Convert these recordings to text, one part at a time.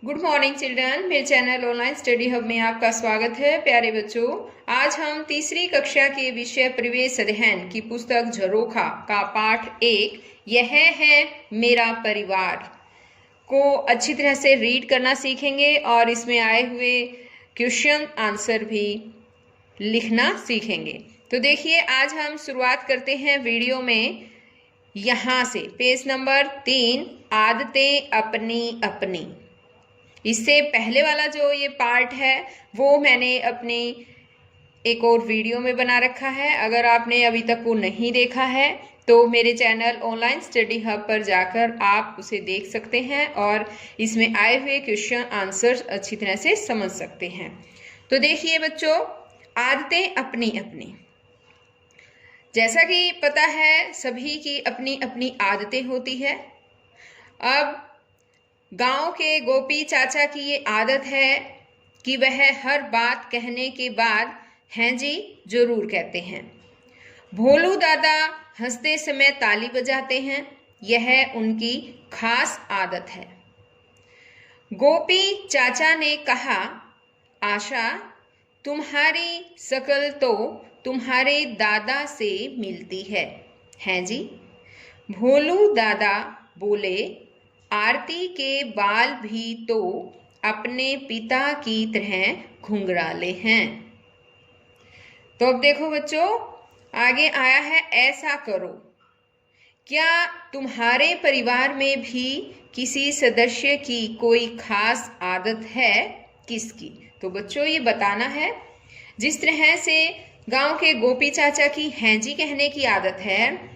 Good morning children. मेरे channel online study hub में आपका स्वागत है। प्यारे बच्चों, आज हम तीसरी कक्षा के विषय परिवेश अध्ययन की पुस्तक झरोखा का पाठ 1 यह है मेरा परिवार को अच्छी तरह से रीड करना सीखेंगे और इसमें आए हुए क्वेश्चन आंसर भी लिखना सीखेंगे। तो देखिए, आज हम शुरुआत करते हैं वीडियो में यहाँ से पेज नंबर 3, आदतें अपनी अपनी। इससे पहले वाला जो ये पार्ट है वो मैंने अपनी एक और वीडियो में बना रखा है। अगर आपने अभी तक वो नहीं देखा है तो मेरे चैनल ऑनलाइन स्टडी हब पर जाकर आप उसे देख सकते हैं और इसमें आए हुए क्वेश्चन आंसर अच्छी तरह से समझ सकते हैं। तो देखिए बच्चों, आदतें अपनी अपनी। जैसा कि पता है सभी की अपनी अपनी आदतें होती है। अब गांव के गोपी चाचा की ये आदत है कि वह हर बात कहने के बाद हैं जी जरूर कहते हैं। भोलू दादा हंसते समय ताली बजाते हैं, यह उनकी खास आदत है। गोपी चाचा ने कहा, आशा तुम्हारी शकल तो तुम्हारे दादा से मिलती है, हैं जी। भोलू दादा बोले, आरती के बाल भी तो अपने पिता की तरह घुंघराले हैं। तो अब देखो बच्चों, आगे आया है ऐसा करो। क्या तुम्हारे परिवार में भी किसी सदस्य की कोई खास आदत है? किसकी? तो बच्चों ये बताना है। जिस तरह से गांव के गोपी चाचा की हैं जी कहने की आदत है,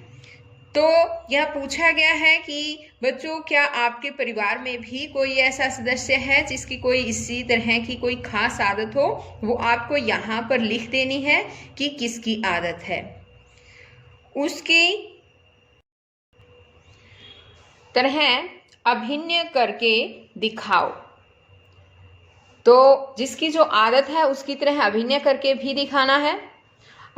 तो यह पूछा गया है कि बच्चों क्या आपके परिवार में भी कोई ऐसा सदस्य है जिसकी कोई इसी तरह की कोई खास आदत हो? वो आपको यहाँ पर लिख देनी है कि किसकी आदत है। उसकी तरह अभिनय करके दिखाओ। तो जिसकी जो आदत है उसकी तरह अभिनय करके भी दिखाना है।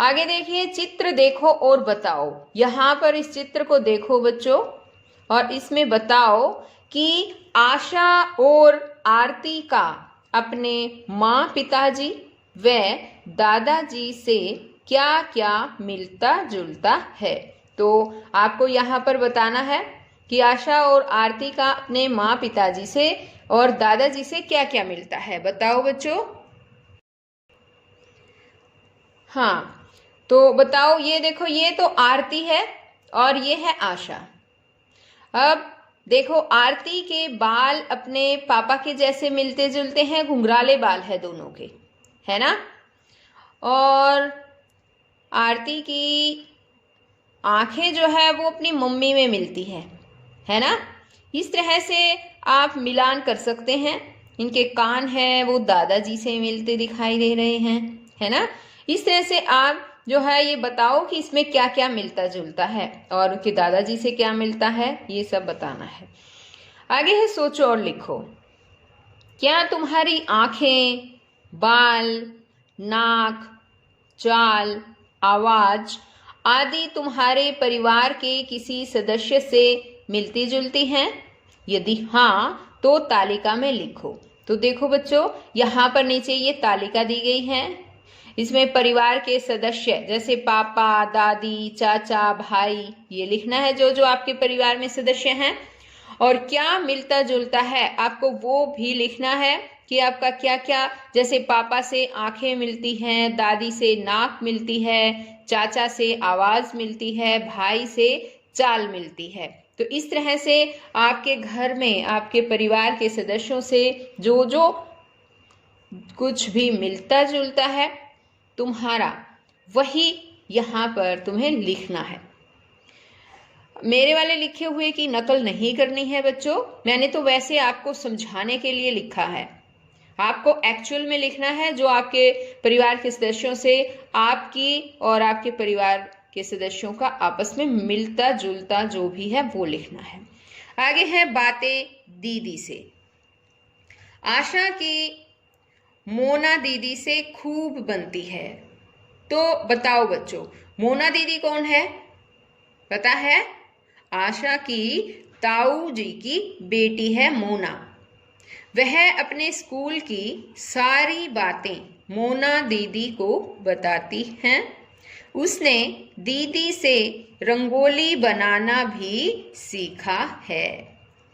आगे देखिए, चित्र देखो और बताओ। यहाँ पर इस चित्र को देखो बच्चों और इसमें बताओ कि आशा और आरती का अपने माँ पिताजी व दादाजी से क्या क्या मिलता जुलता है। तो आपको यहाँ पर बताना है कि आशा और आरती का अपने माँ पिताजी से और दादाजी से क्या क्या मिलता है। बताओ बच्चों। हाँ, तो बताओ। ये देखो, ये तो आरती है और ये है आशा। अब देखो, आरती के बाल अपने पापा के जैसे मिलते जुलते हैं, घुंघराले बाल है दोनों के, है ना। और आरती की आंखें जो है वो अपनी मम्मी में मिलती है ना। इस तरह से आप मिलान कर सकते हैं। इनके कान हैं वो दादाजी से मिलते दिखाई दे रहे हैं, है ना। इस तरह से आप जो है ये बताओ कि इसमें क्या क्या मिलता जुलता है और उनके दादाजी से क्या मिलता है, ये सब बताना है। आगे है सोचो और लिखो। क्या तुम्हारी आंखें, बाल, नाक, चाल, आवाज आदि तुम्हारे परिवार के किसी सदस्य से मिलती जुलती हैं? यदि हाँ तो तालिका में लिखो। तो देखो बच्चों, यहाँ पर नीचे ये तालिका दी गई है। इसमें परिवार के सदस्य जैसे पापा, दादी, चाचा, भाई, ये लिखना है जो जो आपके परिवार में सदस्य हैं। और क्या मिलता जुलता है आपको वो भी लिखना है कि आपका क्या क्या, जैसे पापा से आंखें मिलती हैं, दादी से नाक मिलती है, चाचा से आवाज मिलती है, भाई से चाल मिलती है। तो इस तरह से आपके घर में आपके परिवार के सदस्यों से जो जो कुछ भी मिलता जुलता है तुम्हारा, वही यहाँ पर तुम्हें लिखना है। मेरे वाले लिखे हुए की नकल नहीं करनी है बच्चों। मैंने तो वैसे आपको समझाने के लिए लिखा है। आपको एक्चुअल में लिखना है जो आपके परिवार के सदस्यों से आपकी और आपके परिवार के सदस्यों का आपस में मिलता जुलता जो भी है वो लिखना है। आगे है बातें दीदी से। आशा की मोना दीदी से खूब बनती है। तो बताओ बच्चों, मोना दीदी कौन है? पता है? आशा की ताऊ जी की बेटी है मोना। वह अपने स्कूल की सारी बातें मोना दीदी को बताती हैं। उसने दीदी से रंगोली बनाना भी सीखा है।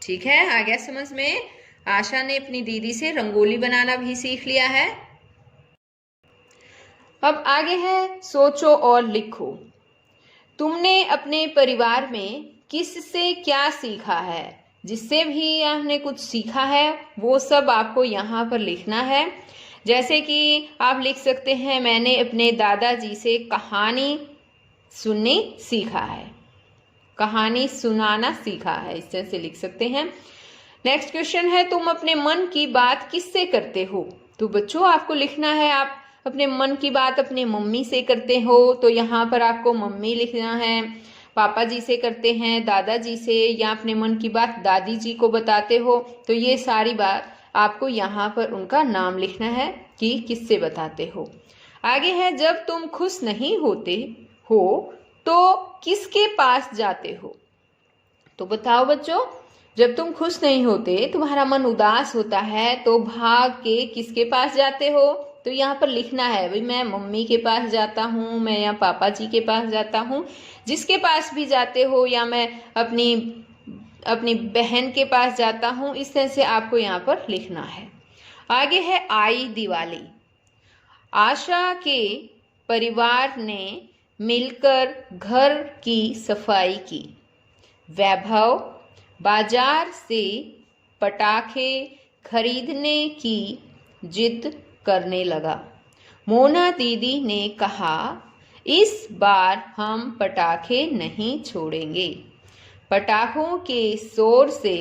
ठीक है, आ गया समझ में? आशा ने अपनी दीदी से रंगोली बनाना भी सीख लिया है। अब आगे है सोचो और लिखो। तुमने अपने परिवार में किससे क्या सीखा है? जिससे भी आपने कुछ सीखा है वो सब आपको यहाँ पर लिखना है। जैसे कि आप लिख सकते हैं, मैंने अपने दादाजी से कहानी सुननी सीखा है, कहानी सुनाना सीखा है, इस तरह से लिख सकते हैं। नेक्स्ट क्वेश्चन है, तुम अपने मन की बात किससे करते हो? तो बच्चों आपको लिखना है, आप अपने मन की बात अपने मम्मी से करते हो तो यहाँ पर आपको मम्मी लिखना है। पापा जी से करते हैं, दादाजी से, या अपने मन की बात दादी जी को बताते हो तो ये सारी बात आपको यहाँ पर उनका नाम लिखना है कि किससे बताते हो। आगे है, जब तुम खुश नहीं होते हो तो किसके पास जाते हो? तो बताओ बच्चों, जब तुम खुश नहीं होते, तुम्हारा मन उदास होता है तो भाग के किसके पास जाते हो? तो यहाँ पर लिखना है, भाई मैं मम्मी के पास जाता हूँ, मैं या पापा जी के पास जाता हूँ, जिसके पास भी जाते हो, या मैं अपनी बहन के पास जाता हूँ, इस तरह से आपको यहाँ पर लिखना है। आगे है आई दिवाली। आशा के परिवार ने मिलकर घर की सफाई की। वैभव बाजार से पटाखे खरीदने की जिद करने लगा। मोना दीदी ने कहा, इस बार हम पटाखे नहीं छोड़ेंगे। पटाखों के शोर से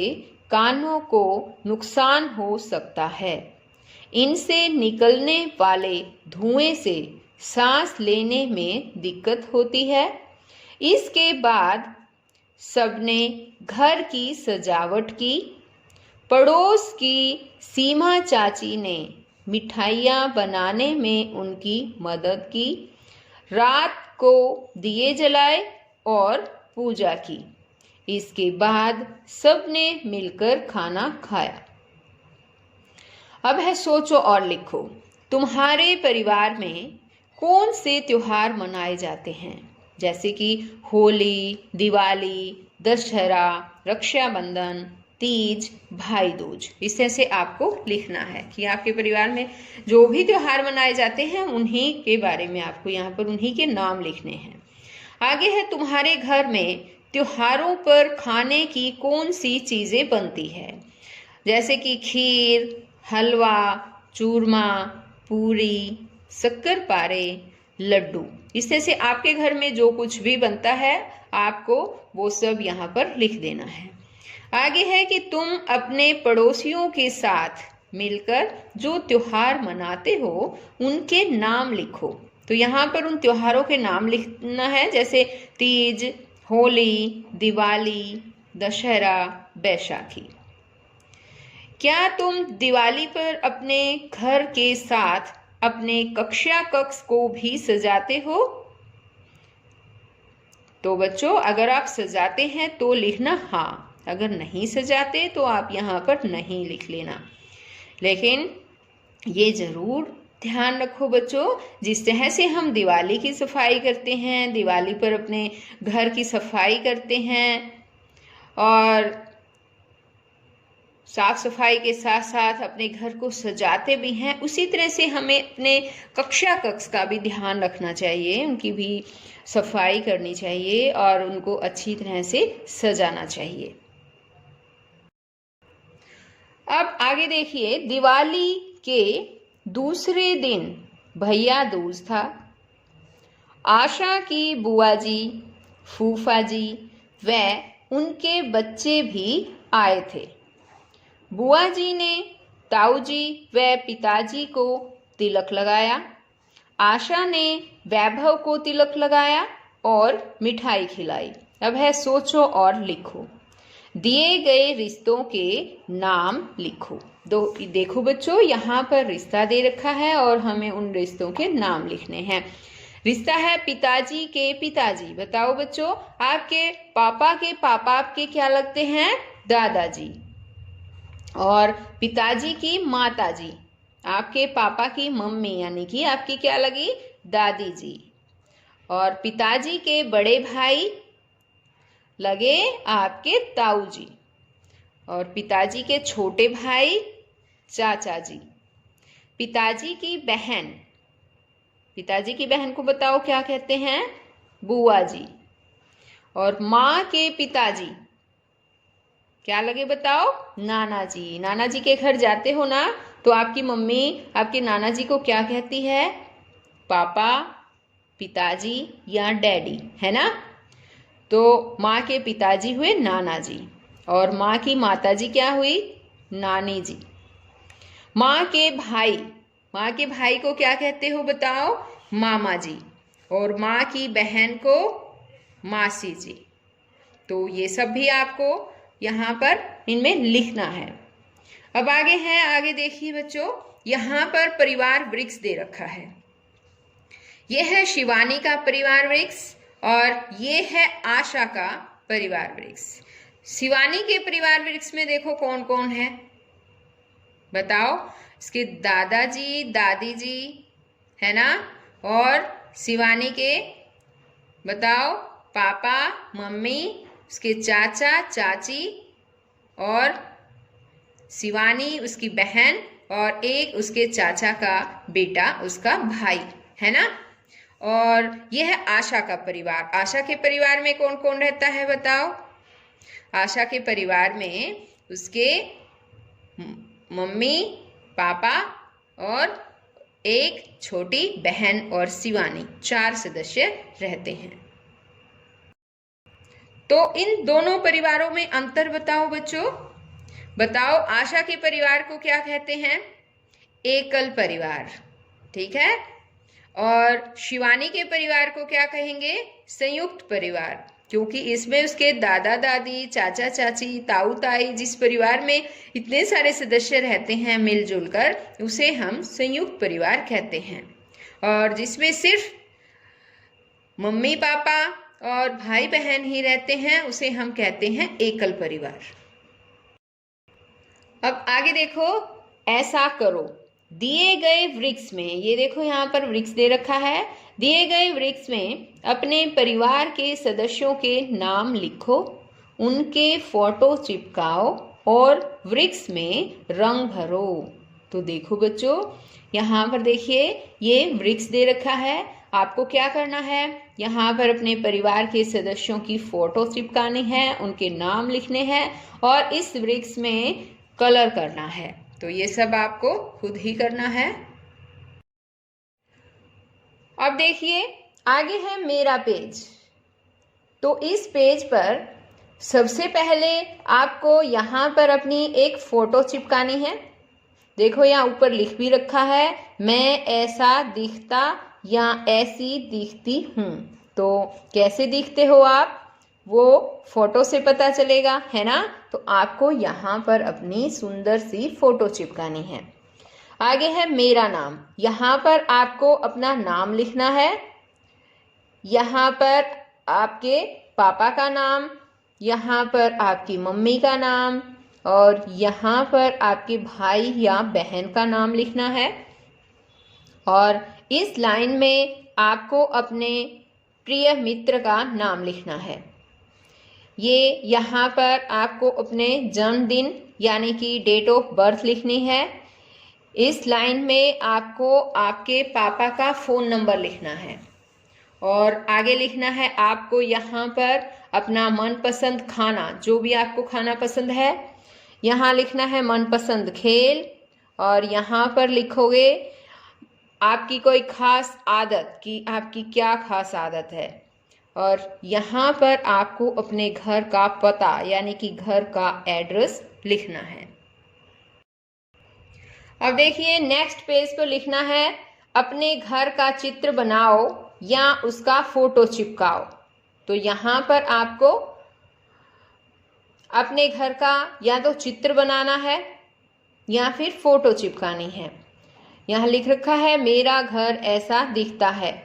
कानों को नुकसान हो सकता है। इनसे निकलने वाले धुएं से सांस लेने में दिक्कत होती है। इसके बाद सबने घर की सजावट की। पड़ोस की सीमा चाची ने मिठाइयाँ बनाने में उनकी मदद की। रात को दिए जलाए और पूजा की। इसके बाद सबने मिलकर खाना खाया। अब है सोचो और लिखो। तुम्हारे परिवार में कौन से त्योहार मनाए जाते हैं? जैसे कि होली, दिवाली, दशहरा, रक्षाबंधन, तीज, भाई दूज। इस तरह से आपको लिखना है कि आपके परिवार में जो भी त्योहार मनाए जाते हैं उन्हीं के बारे में आपको यहाँ पर उन्हीं के नाम लिखने हैं। आगे है, तुम्हारे घर में त्योहारों पर खाने की कौन सी चीज़ें बनती है? जैसे कि खीर, हलवा, चूरमा, पूरी, शक्करपारे, लड्डू। इस तरह से आपके घर में जो कुछ भी बनता है आपको वो सब यहाँ पर लिख देना है। आगे है कि तुम अपने पड़ोसियों के साथ मिलकर जो त्योहार मनाते हो उनके नाम लिखो। तो यहाँ पर उन त्योहारों के नाम लिखना है, जैसे तीज, होली, दिवाली, दशहरा, बैसाखी। क्या तुम दिवाली पर अपने घर के साथ अपने कक्षा कक्ष को भी सजाते हो? तो बच्चों अगर आप सजाते हैं तो लिखना हाँ, अगर नहीं सजाते तो आप यहाँ पर नहीं लिख लेना। लेकिन ये जरूर ध्यान रखो बच्चों, जिस तरह से हम दिवाली की सफाई करते हैं, दिवाली पर अपने घर की सफाई करते हैं और साफ सफाई के साथ साथ अपने घर को सजाते भी हैं, उसी तरह से हमें अपने कक्षा कक्ष का भी ध्यान रखना चाहिए, उनकी भी सफाई करनी चाहिए और उनको अच्छी तरह से सजाना चाहिए। अब आगे देखिए, दिवाली के दूसरे दिन भैया दूज था। आशा की बुआ जी, फूफा जी व उनके बच्चे भी आए थे। बुआ जी ने ताऊ जी व पिताजी को तिलक लगाया। आशा ने वैभव को तिलक लगाया और मिठाई खिलाई। अब है सोचो और लिखो। दिए गए रिश्तों के नाम लिखो। देखो बच्चों, यहाँ पर रिश्ता दे रखा है और हमें उन रिश्तों के नाम लिखने हैं। रिश्ता है पिताजी के पिताजी। बताओ बच्चों, आपके पापा के पापा आपके क्या लगते हैं? दादाजी। और पिताजी की माताजी, आपके पापा की मम्मी यानी कि आपकी क्या लगी, दादी जी। और पिताजी के बड़े भाई लगे आपके ताऊ जी। और पिताजी के छोटे भाई चाचा जी। पिताजी की बहन, पिताजी की बहन को बताओ क्या कहते हैं, बुआ जी। और माँ के पिताजी क्या लगे बताओ, नाना जी। नाना जी के घर जाते हो ना तो आपकी मम्मी आपके नाना जी को क्या कहती है, पापा, पिताजी या डैडी, है ना। तो माँ के पिताजी हुए नाना जी और माँ की माताजी क्या हुई, नानी जी। माँ के भाई, माँ के भाई को क्या कहते हो बताओ, मामा जी। और माँ की बहन को मासी जी। तो ये सब भी आपको यहाँ पर इनमें लिखना है। अब आगे है, आगे देखिए बच्चों, यहाँ पर परिवार वृक्ष दे रखा है। यह है शिवानी का परिवार वृक्ष और ये है आशा का परिवार वृक्ष। शिवानी के परिवार वृक्ष में देखो कौन कौन है, बताओ। इसके दादाजी दादी जी है ना। और शिवानी के बताओ पापा मम्मी, उसके चाचा चाची और शिवानी उसकी बहन और एक उसके चाचा का बेटा, उसका भाई, है ना। और यह है आशा का परिवार। आशा के परिवार में कौन कौन रहता है बताओ। आशा के परिवार में उसके मम्मी पापा और एक छोटी बहन और शिवानी, 4 सदस्य रहते हैं। तो इन दोनों परिवारों में अंतर बताओ बच्चों। बताओ, आशा के परिवार को क्या कहते हैं, एकल परिवार, ठीक है। और शिवानी के परिवार को क्या कहेंगे, संयुक्त परिवार, क्योंकि इसमें उसके दादा दादी चाचा चाची ताऊ ताई, जिस परिवार में इतने सारे सदस्य रहते हैं मिलजुल कर, उसे हम संयुक्त परिवार कहते हैं। और जिसमें सिर्फ मम्मी पापा और भाई बहन ही रहते हैं, उसे हम कहते हैं एकल परिवार। अब आगे देखो, ऐसा करो। दिए गए वृक्ष में, ये देखो यहाँ पर वृक्ष दे रखा है, दिए गए वृक्ष में अपने परिवार के सदस्यों के नाम लिखो, उनके फोटो चिपकाओ और वृक्ष में रंग भरो। तो देखो बच्चों, यहाँ पर देखिए ये वृक्ष दे रखा है। आपको क्या करना है, यहाँ पर अपने परिवार के सदस्यों की फोटो चिपकानी है, उनके नाम लिखने हैं और इस वृक्ष में कलर करना है। तो ये सब आपको खुद ही करना है। अब देखिए आगे है मेरा पेज। तो इस पेज पर सबसे पहले आपको यहाँ पर अपनी एक फोटो चिपकानी है। देखो यहाँ ऊपर लिख भी रखा है, मैं ऐसा दिखता या ऐसी दिखती हूँ। तो कैसे दिखते हो आप, वो फोटो से पता चलेगा, है ना। तो आपको यहाँ पर अपनी सुंदर सी फोटो चिपकानी है। आगे है मेरा नाम। यहाँ पर आपको अपना नाम लिखना है। यहाँ पर आपके पापा का नाम, यहाँ पर आपकी मम्मी का नाम और यहाँ पर आपके भाई या बहन का नाम लिखना है। और इस लाइन में आपको अपने प्रिय मित्र का नाम लिखना है। ये यहाँ पर आपको अपने जन्मदिन यानी कि डेट ऑफ बर्थ लिखनी है। इस लाइन में आपको आपके पापा का फ़ोन नंबर लिखना है। और आगे लिखना है आपको यहाँ पर अपना मनपसंद खाना, जो भी आपको खाना पसंद है, यहाँ लिखना है मनपसंद खेल। और यहाँ पर लिखोगे आपकी कोई खास आदत कि आपकी क्या खास आदत है। और यहाँ पर आपको अपने घर का पता यानी कि घर का एड्रेस लिखना है। अब देखिए नेक्स्ट पेज पर लिखना है अपने घर का चित्र बनाओ या उसका फोटो चिपकाओ। तो यहाँ पर आपको अपने घर का या तो चित्र बनाना है या फिर फोटो चिपकानी है। यहाँ लिख रखा है मेरा घर ऐसा दिखता है।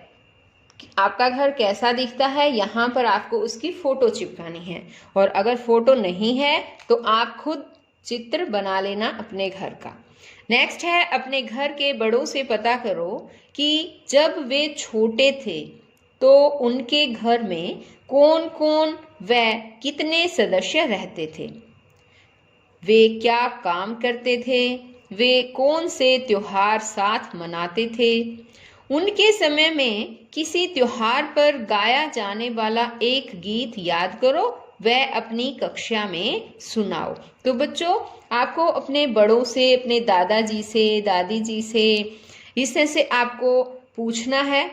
आपका घर कैसा दिखता है, यहाँ पर आपको उसकी फोटो चिपकानी है। और अगर फोटो नहीं है तो आप खुद चित्र बना लेना अपने घर का। नेक्स्ट है, अपने घर के बड़ों से पता करो कि जब वे छोटे थे तो उनके घर में कौन कौन व कितने सदस्य रहते थे, वे क्या काम करते थे, वे कौन से त्योहार साथ मनाते थे। उनके समय में किसी त्योहार पर गाया जाने वाला एक गीत याद करो, वह अपनी कक्षा में सुनाओ। तो बच्चों, आपको अपने बड़ों से, अपने दादाजी से, दादी जी से, इस तरह से आपको पूछना है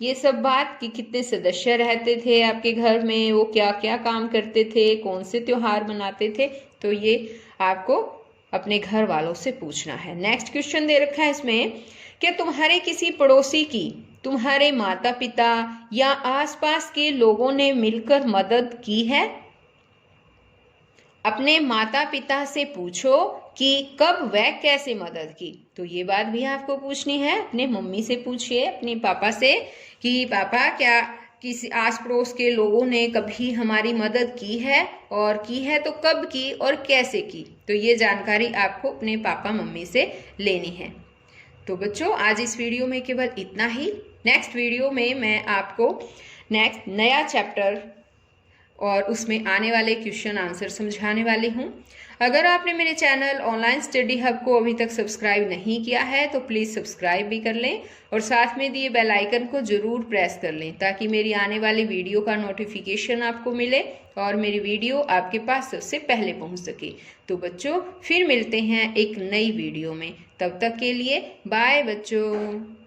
ये सब बात कि कितने सदस्य रहते थे आपके घर में, वो क्या क्या काम करते थे, कौन से त्योहार मनाते थे। तो ये आपको अपने घर वालों से पूछना है। नेक्स्ट क्वेश्चन दे रखा है इसमें, क्या तुम्हारे किसी पड़ोसी की तुम्हारे माता पिता या आसपास के लोगों ने मिलकर मदद की है। अपने माता पिता से पूछो कि कब वह कैसे मदद की। तो ये बात भी आपको पूछनी है। अपने मम्मी से पूछिए, अपने पापा से कि पापा क्या किसी आस पड़ोस के लोगों ने कभी हमारी मदद की है, और की है तो कब की और कैसे की। तो ये जानकारी आपको अपने पापा मम्मी से लेनी है। तो बच्चों, आज इस वीडियो में केवल इतना ही। नेक्स्ट वीडियो में मैं आपको नेक्स्ट नया चैप्टर और उसमें आने वाले क्वेश्चन आंसर समझाने वाली हूँ। अगर आपने मेरे चैनल ऑनलाइन स्टडी हब को अभी तक सब्सक्राइब नहीं किया है तो प्लीज़ सब्सक्राइब भी कर लें और साथ में दिए बेल आइकन को ज़रूर प्रेस कर लें ताकि मेरी आने वाली वीडियो का नोटिफिकेशन आपको मिले और मेरी वीडियो आपके पास सबसे पहले पहुंच सके। तो बच्चों, फिर मिलते हैं एक नई वीडियो में। तब तक के लिए बाय बच्चों।